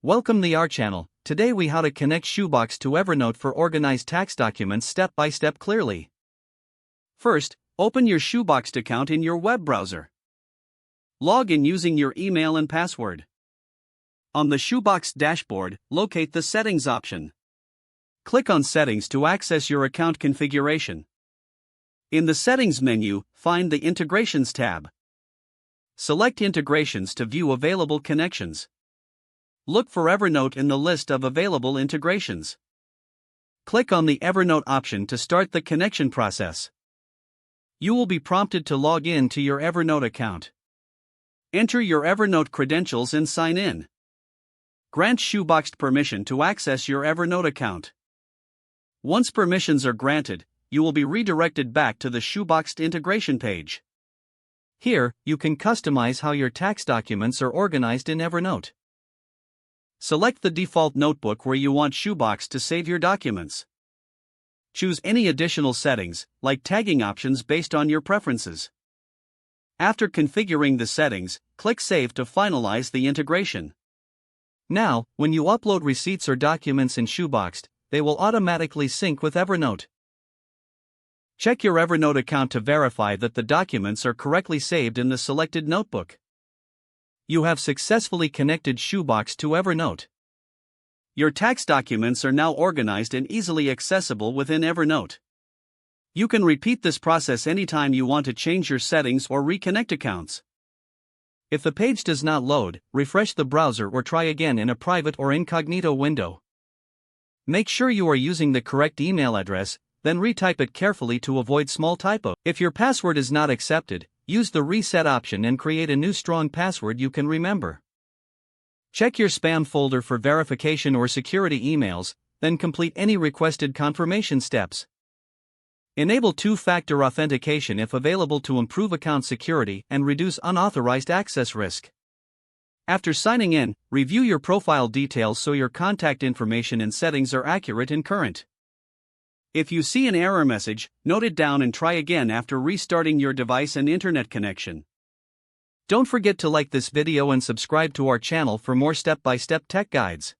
Welcome to our channel. Today we how to connect Shoeboxed to Evernote for organized tax documents step by step clearly. First, open your Shoeboxed account in your web browser. Log in using your email and password. On the Shoeboxed dashboard, locate the Settings option. Click on Settings to access your account configuration. In the Settings menu, find the Integrations tab. Select Integrations to view available connections. Look for Evernote in the list of available integrations. Click on the Evernote option to start the connection process. You will be prompted to log in to your Evernote account. Enter your Evernote credentials and sign in. Grant Shoeboxed permission to access your Evernote account. Once permissions are granted, you will be redirected back to the Shoeboxed integration page. Here, you can customize how your tax documents are organized in Evernote. Select the default notebook where you want Shoeboxed to save your documents. Choose any additional settings, like tagging options based on your preferences. After configuring the settings, click Save to finalize the integration. Now, when you upload receipts or documents in Shoeboxed, they will automatically sync with Evernote. Check your Evernote account to verify that the documents are correctly saved in the selected notebook. You have successfully connected Shoeboxed to Evernote. Your tax documents are now organized and easily accessible within Evernote. You can repeat this process anytime you want to change your settings or reconnect accounts. If the page does not load, refresh the browser or try again in a private or incognito window. Make sure you are using the correct email address, then retype it carefully to avoid small typo. If your password is not accepted, use the reset option and create a new strong password you can remember. Check your spam folder for verification or security emails, then complete any requested confirmation steps. Enable two-factor authentication if available to improve account security and reduce unauthorized access risk. After signing in, review your profile details so your contact information and settings are accurate and current. If you see an error message, note it down and try again after restarting your device and internet connection. Don't forget to like this video and subscribe to our channel for more step-by-step tech guides.